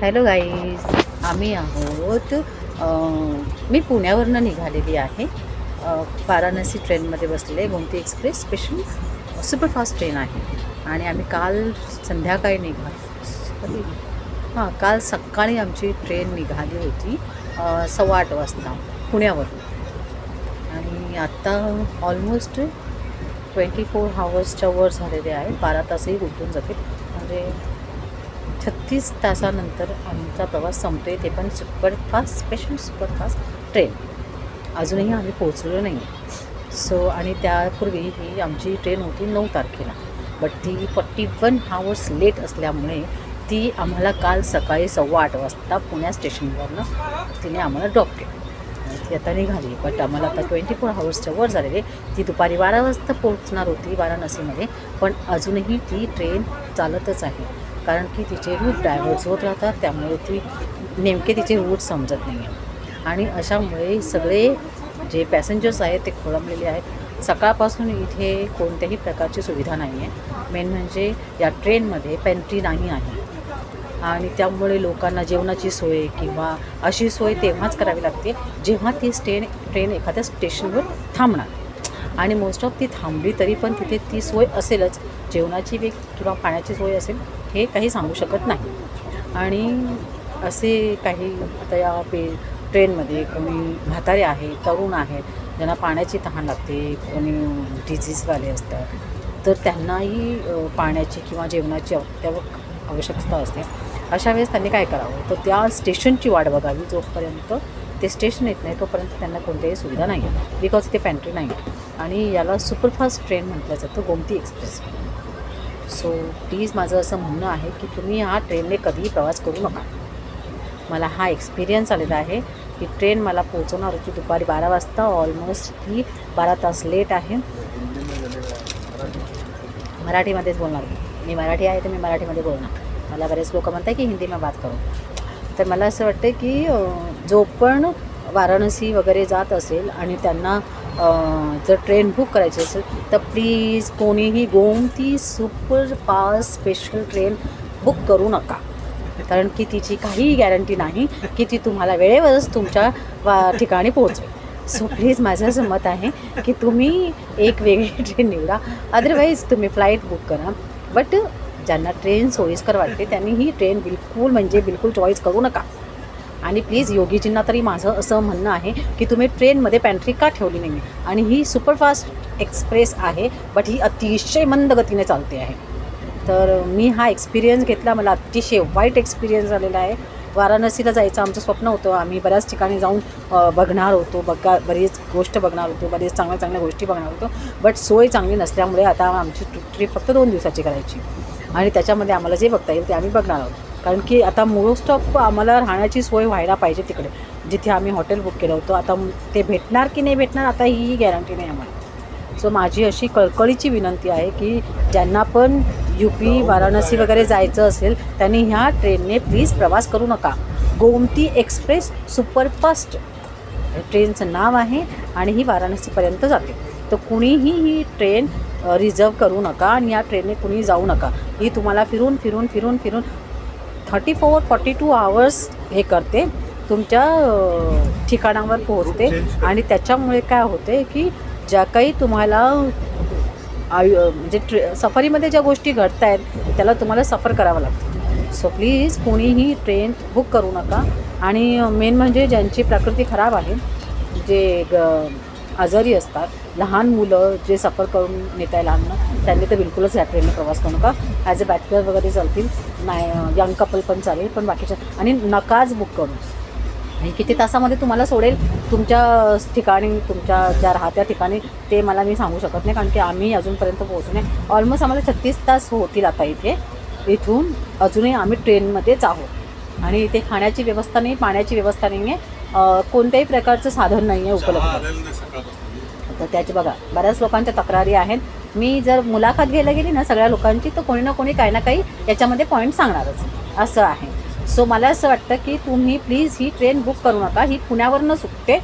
Hello guys, आम्ही आहोत मी पुण्यावरनं निघालेली आहे. वाराणसी ट्रेनमध्ये बसलेले. Gomti express special superfast train आहे आणि आम्ही काल संध्याकाळी काल सकाळी आमची ट्रेन निघाली होती 8:15 वाजता पुण्यावरून. आणि आत्ता ऑलमोस्ट 24 हावर्सच्या वर झालेले आहे. 12 तासही उलटून जातील. म्हणजे 36 तासानंतर आमचा प्रवास संपतो आहे, ते पण सुपरफास्ट स्पेशल सुपरफास्ट ट्रेन. अजूनही आम्ही पोहोचलो नाही आहे. आणि त्यापूर्वी ही आमची ट्रेन होती 9 तारखेला, बट ती 41 हावर्स लेट असल्यामुळे ती आम्हाला काल सकाळी 8:15 वाजता पुण्या स्टेशनवरनं तिने आम्हाला ड्रॉप केलं. ती आता निघाली, बट आम्हाला आता 24 हावर्सच्या वर झालेले. ती दुपारी 12 वाजता पोहोचणार होती वाराणसीमध्ये, पण अजूनही ती ट्रेन चालतच आहे. कारण की तिचे रूट डायव्हर्ट्स होत राहतात, त्यामुळे ती नेमके तिचे रूट समजत नाही आहे. आणि अशामुळे सगळे जे पॅसेंजर्स आहेत ते खोळंबलेले आहेत. सकाळपासून इथे कोणत्याही प्रकारची सुविधा नाही आहे. मेन म्हणजे या ट्रेनमध्ये पेंट्री नाही आहे आणि त्यामुळे लोकांना जेवणाची सोय किंवा अशी सोय तेव्हाच करावी लागते जेव्हा ती ट्रेन एखाद्या स्टेशनवर थांबणार. आणि मोस्ट ऑफ ती थांबली तरी पण तिथे ती सोय असेलच, जेवणाची किंवा पाण्याची सोय असेल हे काही सांगू शकत नाही. आणि असे काही आता या ट्रेनमध्ये कोणी म्हातारे आहे, तरुण आहेत, ज्यांना पाण्याची तहान लागते, कोणी डिझीजवाले असतात, तर त्यांनाही पाण्याची किंवा जेवणाची आवश्यकता असते. अशा वेळेस त्यांनी काय करावं, तर त्या स्टेशनची वाट बघावी. जोपर्यंत ते स्टेशन येत नाही तोपर्यंत त्यांना कोणत्याही सुविधा नाही आहे, बिकॉज ते पेंट्री नाही आहे. आणि याला सुपरफास्ट ट्रेन म्हटलं जातं, गोमती एक्सप्रेस. प्लीज माझं असं म्हणणं आहे की तुम्ही ह्या ट्रेनने कधीही प्रवास करू नका. मला हा एक्सपिरियन्स आलेला आहे की ट्रेन मला पोहोचवणार होती दुपारी 12 वाजता. ऑलमोस्ट ही 12 तास लेट आहे. मराठीमध्येच बोलणार मी मराठी आहे तर मी मराठीमध्ये बोलणार. मला बरेच लोक म्हणतात की हिंदी में बात करो. तर मला असं वाटतं की जो पण वाराणसी वगैरे जात असेल आणि त्यांना जर ट्रेन बुक करायची असेल तर प्लीज कोणीही Gomti superfast special train book करू नका. कारण की तिची काहीही गॅरंटी नाही की ती तुम्हाला वेळेवरच तुमच्या ठिकाणी पोहोचेल. प्लीज माझं असं मत आहे की तुम्ही एक वेगळी ट्रेन निवडा, अदरवाईज तुम्ही फ्लाईट बुक करा. बट ज्यांना ट्रेन सोयीस्कर वाटते त्यांनी ही ट्रेन बिलकुल चॉईस करू नका. आणि प्लीज योगीजींना तरी माझं असं म्हणणं आहे की तुम्ही ट्रेनमध्ये पॅन्ट्री का ठेवली नाही. आणि ही सुपरफास्ट एक्सप्रेस आहे, बट ही अतिशय मंद गतीने चालते आहे. तर मी हा एक्सपिरियन्स घेतला, मला अतिशय वाईट एक्सपिरियन्स झालेला आहे. वाराणसीला जायचं आमचं स्वप्न होतं. आम्ही बऱ्याच ठिकाणी जाऊन बघणार होतो, बरीच गोष्ट बघणार होतो, बरेच चांगल्या गोष्टी बघणार होतो. बट सोय चांगली नसल्यामुळे आता आमची ट्रिप फक्त 2 दिवसाची करायची आणि त्याच्यामध्ये आम्हाला जे बघता येईल ते आम्ही बघणार आहोत. कारण की आता मोस्ट ऑफ आम्हाला राहण्याची सोय व्हायला पाहिजे तिकडे जिथे आम्ही हॉटेल बुक केलं होतं. आता ते भेटणार की नाही भेटणार आता ही गॅरंटी नाही आम्हाला. माझी अशी कळकळीची विनंती आहे की ज्यांना पण UP वाराणसी वगैरे जायचं असेल त्यांनी ह्या ट्रेनने प्लीज प्रवास करू नका. गोमती एक्सप्रेस सुपरफास्ट ट्रेनचं नाव आहे आणि ही वाराणसीपर्यंत जाते. तर कुणीही ही ट्रेन रिझर्व करू नका आणि या ट्रेनने कुणी जाऊ नका. ही तुम्हाला फिरून 42 आवर्स हे करते, तुमच्या ठिकाणावर पोहोचते. आणि त्याच्यामुळे काय होते की ज्या काही तुम्हाला म्हणजे सफरीमध्ये ज्या गोष्टी घडत आहेत त्याला तुम्हाला सफर करावं लागतं. प्लीज कोणीही ट्रेन बुक करू नका. आणि मेन म्हणजे ज्यांची प्रकृती खराब आहे, जे आजारी असतात, लहान मुलं जे सफर करून नेता येईल लहान, त्यांनी तर बिलकुलच या ट्रेनने प्रवास करू नका. ॲज अ बॅचलर वगैरे चालतील, नाही यंग कपल पण चालेल, पण बाकीच्या आणि नकाच बुक करू. आणि किती तासामध्ये तुम्हाला सोडेल तुमच्या ठिकाणी, तुमच्या ज्या राहत्या ठिकाणी, ते मी सांगू शकत नाही. कारण की आम्ही अजूनपर्यंत पोहोचू नये. ऑलमोस्ट आम्हाला 36 तास होतील आता इथून अजूनही आम्ही ट्रेनमध्येच आहोत. आणि इथे खाण्याची व्यवस्था नाही, पाण्याची व्यवस्था नाही आहे, कोणत्याही प्रकारचं साधन नाही आहे उपलब्ध. तर त्याची बघा बऱ्याच लोकांच्या तक्रारी आहेत. मी जर मुलाखत घ्यायला गेली ना सगळ्या लोकांची, तर कोणी ना कोणी काही ना काही याच्यामध्ये पॉईंट सांगणारच असं आहे. मला असं वाटतं की तुम्ही प्लीज ही ट्रेन बुक करू नका. ही पुण्यावरनं सुटते,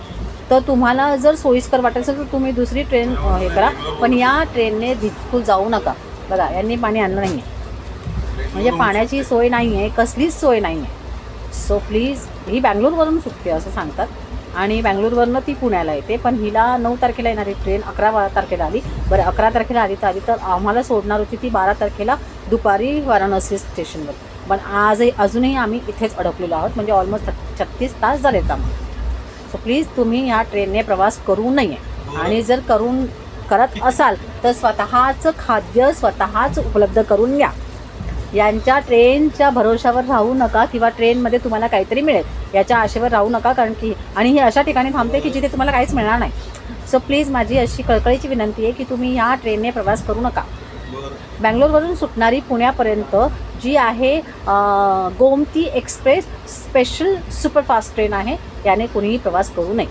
तर तुम्हाला जर सोयीस्कर वाटत असेल तर तुम्ही दुसरी ट्रेन हे करा, पण या ट्रेनने बिलकुल जाऊ नका. बघा यांनी पाणी आणलं नाही आहे, म्हणजे पाण्याची सोय नाही आहे, कसलीच सोय नाही आहे. सो प्लीज, ही बँगलोरवरून सुटते असं सांगतात आणि बँगलोरवरनं ती पुण्याला येते, पण हिला 9 तारखेला येणारी ट्रेन 11 तारखेला आली. बरं 11 तारखेला आली तर आम्हाला सोडणार होती ती 12 तारखेला दुपारी वाराणसी स्टेशनवर. पण अजूनही आम्ही इथेच अडकलेलो आहोत, म्हणजे ऑलमोस्ट 36 तास झालेत आम्हाला. सो प्लीज तुम्ही ह्या ट्रेनने प्रवास करू नये, आणि जर करत असाल तर स्वतःचं खाद्य स्वतःच उपलब्ध करून घ्या. यांच्या ट्रेनच्या भरोशावर राहू नका, किंवा ट्रेनमध्ये तुम्हाला काहीतरी मिळेल याच्या आशेवर राहू नका, कारण की आणि ही अशा ठिकाणी थांबते की जिथे तुम्हाला काहीच मिळणार नाही. सो प्लीज माझी अशी कळकळीची विनंती आहे की तुम्ही ह्या ट्रेनने प्रवास करू नका. बँगलोरवरून सुटणारी पुण्यापर्यंत जी आहे Gomti express special superfast train आहे, याने कुणीही प्रवास करू नये.